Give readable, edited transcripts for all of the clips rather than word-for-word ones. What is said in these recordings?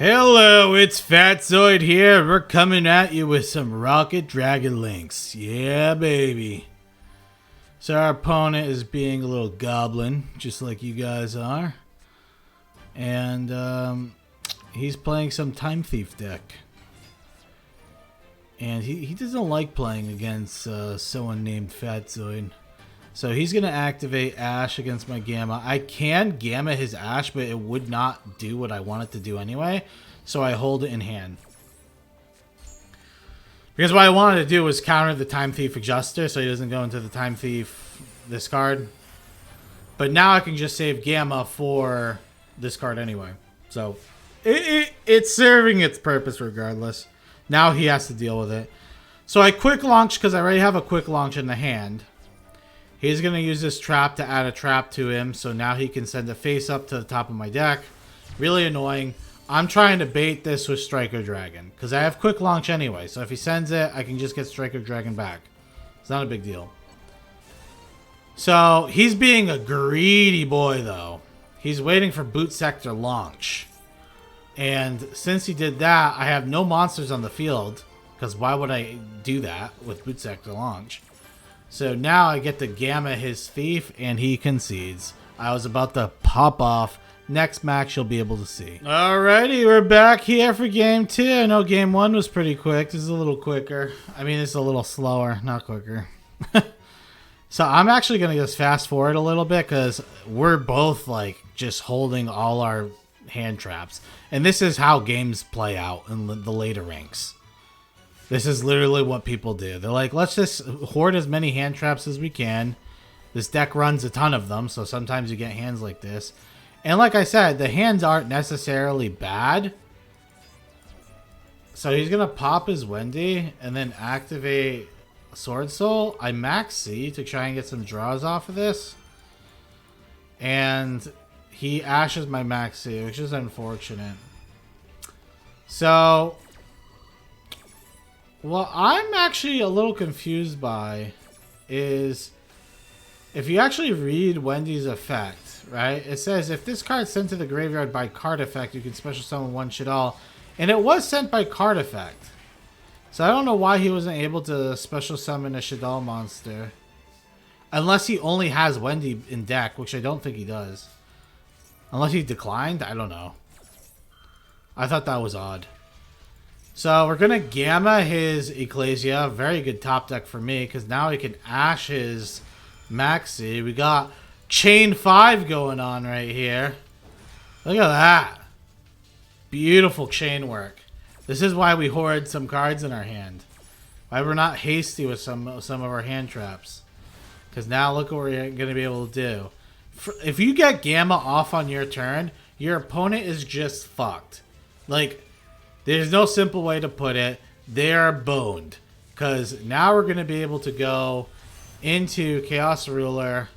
Hello, it's Fatzoid here. We're coming at you with some Rocket Dragon links. Yeah, baby. So our opponent is being a little goblin, just like you guys are. And he's playing some Time Thief deck. And he doesn't like playing against someone named Fatzoid. So he's going to activate Ash against my Gamma. I can Gamma his Ash, but it would not do what I want it to do anyway. So I hold it in hand. Because what I wanted to do was counter the Time Thief Adjuster so he doesn't go into the Time Thief this card. But now I can just save Gamma for this card anyway. So it's serving its purpose regardless. Now he has to deal with it. So I quick launch because I already have a quick launch in the hand. He's going to use this trap to add a trap to him. So now he can send a face up to the top of my deck. Really annoying. I'm trying to bait this with Striker Dragon. Because I have quick launch anyway. So if he sends it, I can just get Striker Dragon back. It's not a big deal. So he's being a greedy boy though. He's waiting for Boot Sector launch. And since he did that, I have no monsters on the field. Because why would I do that with Boot Sector launch? So now I get to Gamma his Thief, and he concedes. I was about to pop off. Next match you'll be able to see. Alrighty, we're back here for game 2. I know game 1 was pretty quick. This is a little quicker. I mean, it's a little slower, not quicker. So I'm actually going to just fast forward a little bit because we're both like just holding all our hand traps. And this is how games play out in the later ranks. This is literally what people do. They're like, let's just hoard as many hand traps as we can. This deck runs a ton of them, so sometimes you get hands like this. And like I said, the hands aren't necessarily bad. So he's going to pop his Wendy and then activate Sword Soul. I max C to try and get some draws off of this. And he ashes my max C, which is unfortunate. So what I'm actually a little confused by is if you actually read Wendy's effect, right? It says if this card is sent to the graveyard by card effect, you can special summon one Shadal. And it was sent by card effect. So I don't know why he wasn't able to special summon a Shadal monster. Unless he only has Wendy in deck, which I don't think he does. Unless he declined? I don't know. I thought that was odd. So we're going to Gamma his Ecclesia. Very good top deck for me because now he can Ash his Maxi. We got Chain 5 going on right here. Look at that. Beautiful chain work. This is why we hoard some cards in our hand. Why we're not hasty with some of our hand traps. Because now look what we're going to be able to do. If you get Gamma off on your turn, your opponent is just fucked. Like, there's no simple way to put it. They're boned. Because now we're going to be able to go into Chaos Ruler.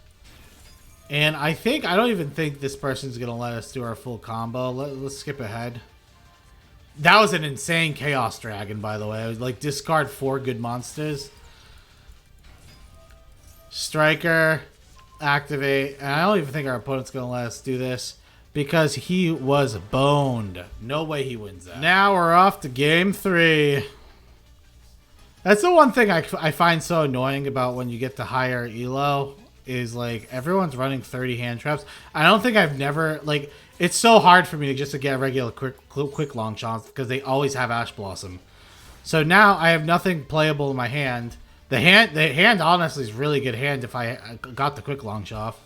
And I don't even think this person's going to let us do our full combo. Let's skip ahead. That was an insane Chaos Dragon, by the way. I was like, discard 4 good monsters. Striker. Activate. And I don't even think our opponent's going to let us do this. Because he was boned. No way he wins that. Now we're off to game 3. That's the one thing I find so annoying about when you get to higher elo. Is like everyone's running 30 hand traps. I don't think I've never like it's so hard for me to get regular quick long shots because they always have Ash Blossom. So now I have nothing playable in my hand. The hand honestly is really good hand if I got the quick launch off.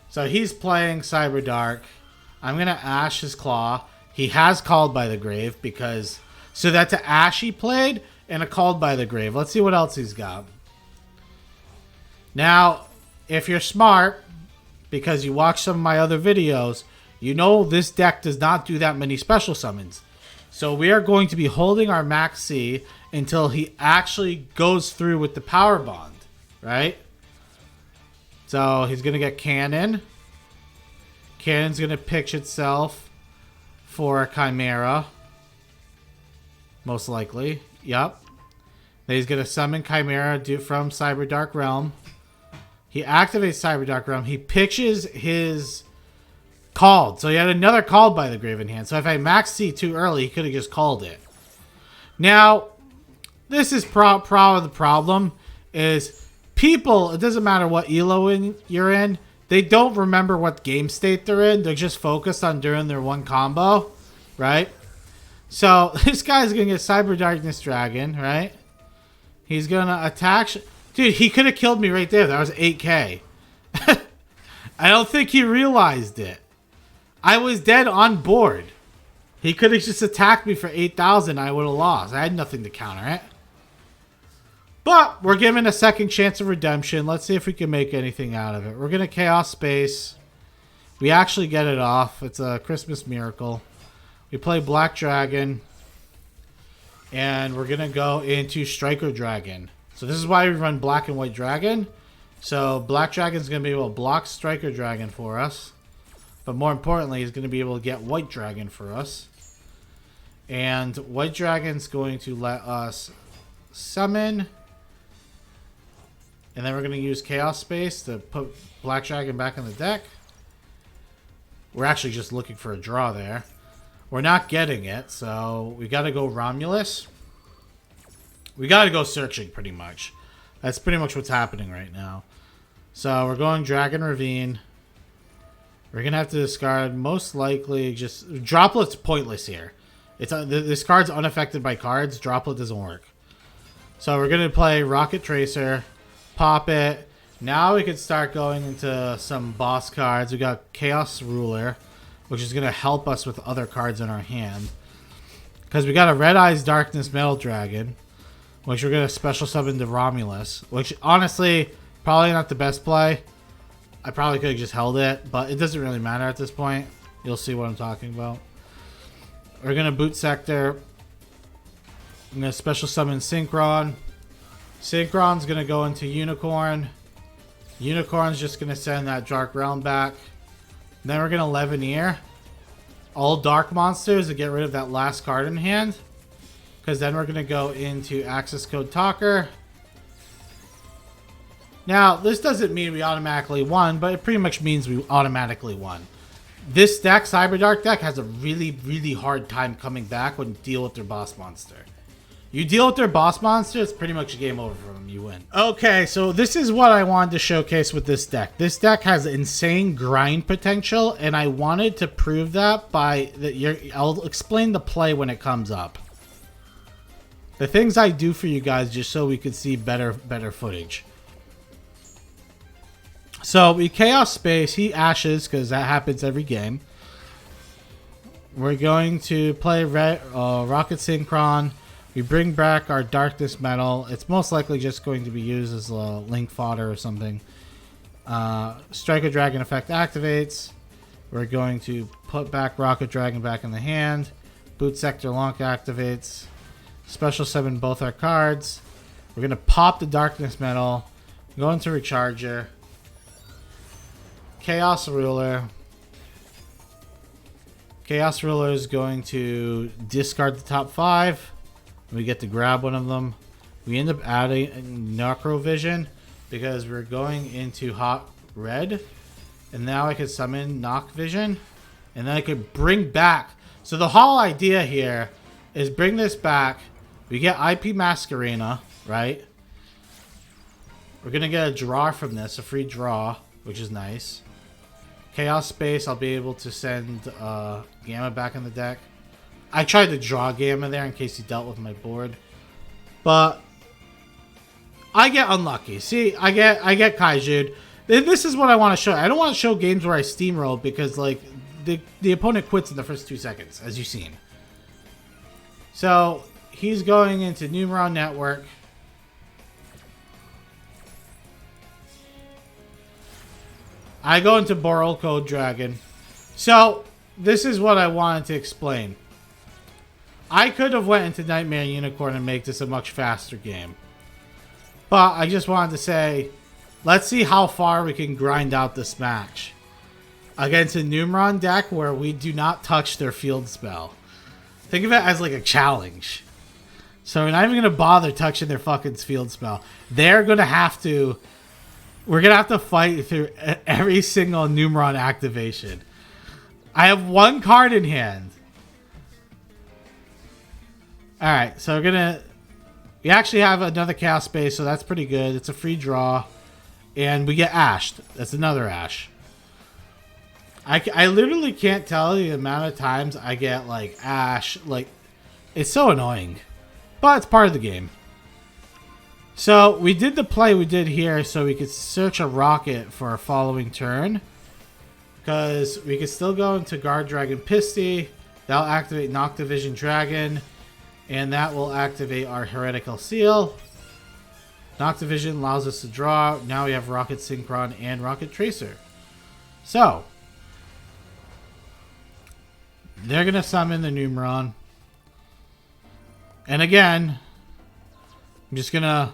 So he's playing Cyber Dark. I'm gonna Ash his Claw. He has Called by the Grave because so that's an Ash he played and a Called by the Grave. Let's see what else he's got. Now, if you're smart, because you watch some of my other videos, you know this deck does not do that many special summons. So we are going to be holding our Max C until he actually goes through with the Power Bond, right? So he's going to get Cannon. Cannon's going to pitch itself for a Chimera. Most likely. Yep. Then he's going to summon Chimera from Cyber Dark Realm. He activates Cyber Dark Realm. He pitches his called. So he had another called by the grave in hand. So if I maxed C too early, he could have just called it. Now, this is probably the problem is people, it doesn't matter what elo you're in, they don't remember what game state they're in. They're just focused on doing their one combo, right? So this guy's going to get Cyber Darkness Dragon, right? He's going to attack. Dude, he could have killed me right there. That was 8k. I don't think he realized it. I was dead on board. He could have just attacked me for 8,000. I would have lost. I had nothing to counter it. But we're given a second chance of redemption. Let's see if we can make anything out of it. We're going to Chaos Space. We actually get it off. It's a Christmas miracle. We play Black Dragon. And we're going to go into Striker Dragon. So this is why we run Black and White Dragon. So Black Dragon's going to be able to block Striker Dragon for us. But more importantly, he's going to be able to get White Dragon for us. And White Dragon's going to let us summon. And then we're going to use Chaos Space to put Black Dragon back in the deck. We're actually just looking for a draw there. We're not getting it, so we got to go Romulus. We got to go searching, pretty much. That's pretty much what's happening right now. So we're going Dragon Ravine. We're going to have to discard, most likely, just... Droplet's pointless here. This card's unaffected by cards. Droplet doesn't work. So we're going to play Rocket Tracer, pop it. Now we can start going into some boss cards. We got Chaos Ruler, which is going to help us with other cards in our hand. Because we got a Red Eyes Darkness Metal Dragon, which we're going to special summon to Romulus. Which, honestly, probably not the best play. I probably could have just held it, but it doesn't really matter at this point. You'll see what I'm talking about. We're going to Boot Sector. I'm going to special summon Synchron. Synchron's going to go into Unicorn. Unicorn's just going to send that Dark Realm back. Then we're going to Levineer all dark monsters to get rid of that last card in hand. Because then we're going to go into Access Code Talker. Now, this doesn't mean we automatically won, but it pretty much means we automatically won. This deck, Cyberdark deck, has a really, really hard time coming back when you deal with their boss monster. You deal with their boss monster, it's pretty much a game over for them. You win. Okay, so this is what I wanted to showcase with this deck. This deck has insane grind potential, and I wanted to prove that by... I'll explain the play when it comes up. The things I do for you guys just so we could see better footage. So we Chaos Space, he Ashes, because that happens every game. We're going to play Rocket Synchron. We bring back our Darkness Metal. It's most likely just going to be used as a Link fodder or something. Striker Dragon effect activates. We're going to put back Rocket Dragon back in the hand. Boot Sector Lonk activates. Special summon both our cards. We're going to pop the Darkness Metal. Go into Recharger. Chaos Ruler. Chaos Ruler is going to discard the top 5. We get to grab one of them. We end up adding Necro Vision because we're going into Hot Red. And now I can summon Knock Vision. And then I could bring back. So the whole idea here is bring this back. We get IP Masquerena, right? We're going to get a draw from this, a free draw, which is nice. Chaos Space, I'll be able to send Gamma back in the deck. I tried to draw Gamma there in case he dealt with my board. But I get unlucky. See, I get Kaiju'd. This is what I want to show. I don't want to show games where I steamroll because like the opponent quits in the first 2 seconds, as you've seen. So he's going into Numeron Network. I go into Boral Code Dragon. So this is what I wanted to explain. I could have went into Nightmare Unicorn and make this a much faster game. But I just wanted to say, let's see how far we can grind out this match. Against a Numeron deck where we do not touch their field spell. Think of it as like a challenge. So we're not even going to bother touching their fucking field spell. They're going to have to... We're going to have to fight through every single Numeron activation. I have one card in hand. Alright, so we actually have another Chaos Space, so that's pretty good. It's a free draw. And we get ashed. That's another ash. I literally can't tell you the amount of times I get, like, ash. Like, it's so annoying. But it's part of the game. So, we did the play we did here so we could search a rocket for our following turn. Because we could still go into Guard Dragon Pisty. That'll activate Noctivision Dragon. And that will activate our Heretical Seal. Noctivision allows us to draw. Now we have Rocket Synchron and Rocket Tracer. So, they're going to summon the numeron. And again, I'm just going to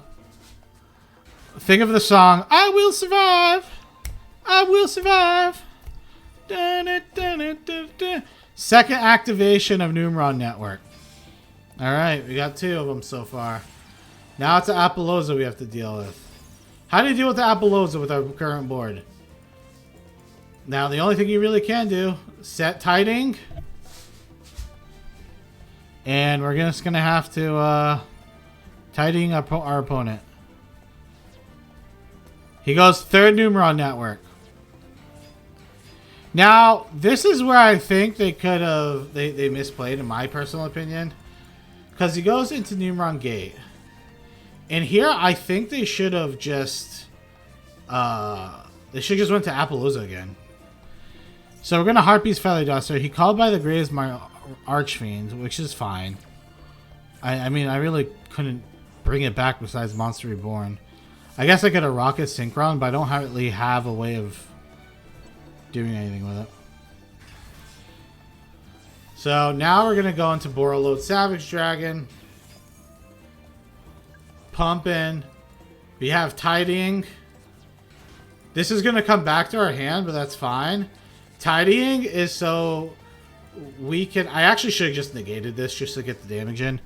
think of the song, I will survive. I will survive. Dun, dun, dun, dun, dun. Second activation of Numeron Network. Alright, we got 2 of them so far. Now it's an Apollosa we have to deal with. How do you deal with the Apollosa with our current board? Now, the only thing you really can do, set Tiding. And we're just going to have to Tiding our opponent. He goes 3rd Numeron Network. Now, this is where I think they could have... They misplayed, in my personal opinion. Because he goes into Numeron Gate. And here, I think they should have just... they should just went to Apollosa again. So we're going to Harpy's Feather Duster. He called by the Graves my Archfiend, which is fine. I mean, I really couldn't bring it back besides Monster Reborn. I guess I could have Rocket Synchron, but I don't really have a way of doing anything with it. So now we're going to go into Borreload Savage Dragon. Pump in. We have Tidying. This is going to come back to our hand, but that's fine. Tidying is so we can... I actually should have just negated this just to get the damage in.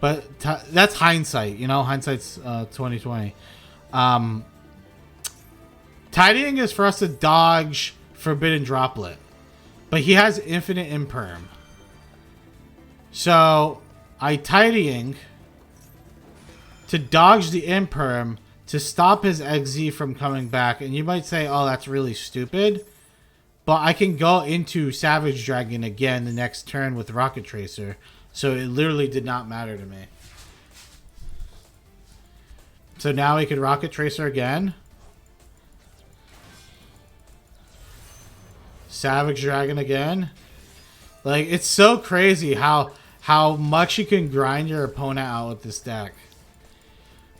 But that's hindsight, you know? Hindsight's 2020. Tidying is for us to dodge Forbidden Droplet. But he has infinite imperm. So, I Tidying to dodge the imperm to stop his XZ from coming back. And you might say, oh, that's really stupid. But I can go into Savage Dragon again the next turn with Rocket Tracer. So it literally did not matter to me. So now we could Rocket Tracer again. Savage Dragon again. Like, it's so crazy how much you can grind your opponent out with this deck.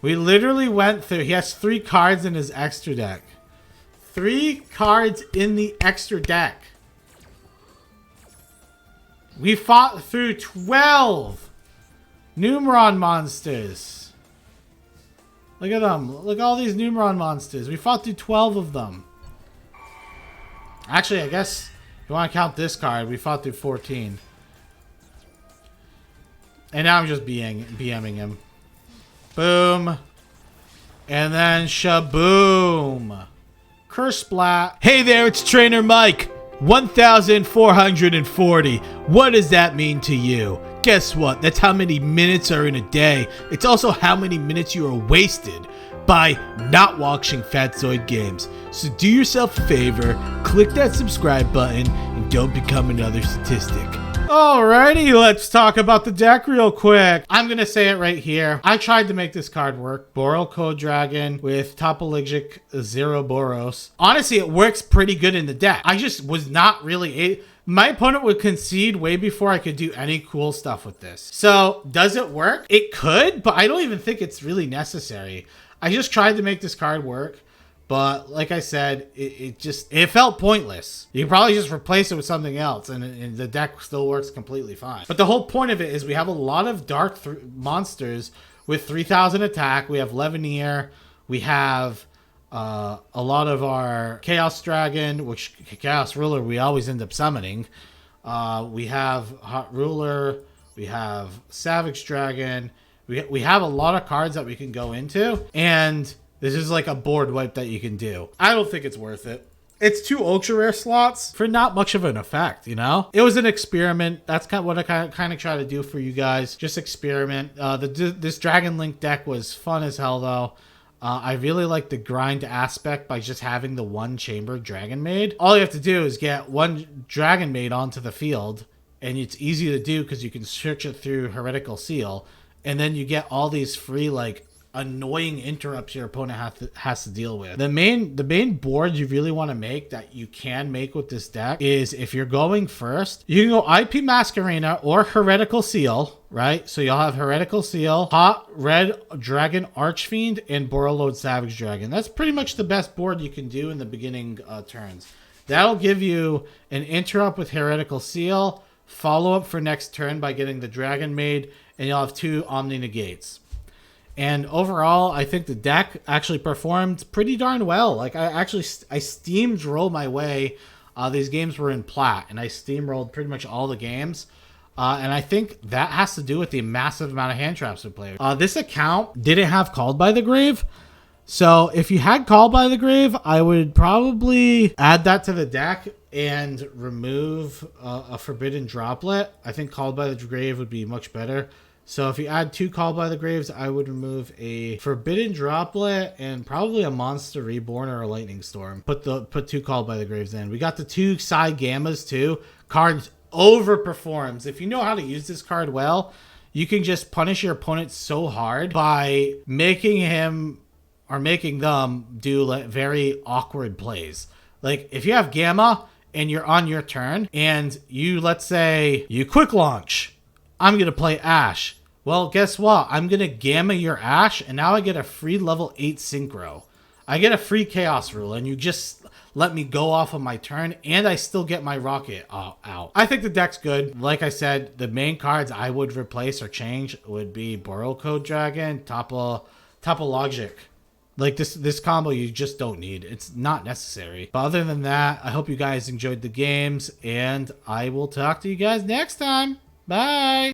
We literally went through... He has 3 cards in his extra deck. 3 cards in the extra deck. We fought through 12 Numeron monsters. Look at them. Look at all these Numeron monsters. We fought through 12 of them. Actually, I guess if you want to count this card, we fought through 14. And now I'm just BMing him. Boom. And then shaboom. Curse Splat. Hey there, it's Trainer Mike. 1,440. What does that mean to you? Guess what? That's how many minutes are in a day. It's also how many minutes you are wasted by not watching Fatzoid games. So do yourself a favor, click that subscribe button, and don't become another statistic. Alrighty, let's talk about the deck real quick. I'm going to say it right here. I tried to make this card work. Boral Code Dragon with Topologic Zero Boros. Honestly, it works pretty good in the deck. I just was not really... My opponent would concede way before I could do any cool stuff with this. So, does it work? It could, but I don't even think it's really necessary. I just tried to make this card work. But like I said, it felt pointless. You can probably just replace it with something else and the deck still works completely fine. But the whole point of it is we have a lot of dark monsters with 3,000 attack. We have Levenier. We have a lot of our Chaos Dragon, which Chaos Ruler we always end up summoning. We have Hot Ruler. We have Savage Dragon. We have a lot of cards that we can go into. And... this is like a board wipe that you can do. I don't think it's worth it. It's 2 ultra rare slots for not much of an effect, you know? It was an experiment. That's kind of what I kind of try to do for you guys. Just experiment. This Dragon Link deck was fun as hell, though. I really like the grind aspect by just having the 1 chamber Dragon Maid. All you have to do is get 1 Dragon Maid onto the field, and it's easy to do because you can search it through Heretical Seal, and then you get all these free, like, annoying interrupts your opponent has to deal with. The main board you really want to make that you can make with this deck is if you're going first, you can go IP Masquerena or Heretical Seal, right? So you'll have Heretical Seal, Hot Red Dragon Archfiend, and Borreload Savage Dragon. That's pretty much the best board you can do in the beginning turns. That'll give you an interrupt with Heretical Seal, follow up for next turn by getting the Dragon Maid, and you'll have 2 Omni Negates. And overall, I think the deck actually performed pretty darn well. Like, I steamrolled my way. These games were in plat, and I steamrolled pretty much all the games. And I think that has to do with the massive amount of hand traps we played. This account didn't have Called by the Grave. So if you had Called by the Grave, I would probably add that to the deck and remove a Forbidden Droplet. I think Called by the Grave would be much better. So if you add 2 Called by the Graves, I would remove a Forbidden Droplet and probably a Monster Reborn or a Lightning Storm. Put 2 Called by the Graves in. We got the 2 Psy Gammas too. Card overperforms. If you know how to use this card well, you can just punish your opponent so hard by making him or making them do like very awkward plays. Like if you have Gamma and you're on your turn and you, let's say you quick launch, I'm going to play Ash. Well, guess what? I'm going to Gamma your Ash, and now I get a free level 8 Synchro. I get a free Chaos Rule, and you just let me go off of my turn, and I still get my Rocket out. I think the deck's good. Like I said, the main cards I would replace or change would be Borrowcode Dragon, Tapa Logic. Like this combo you just don't need. It's not necessary. But other than that, I hope you guys enjoyed the games, and I will talk to you guys next time. Bye!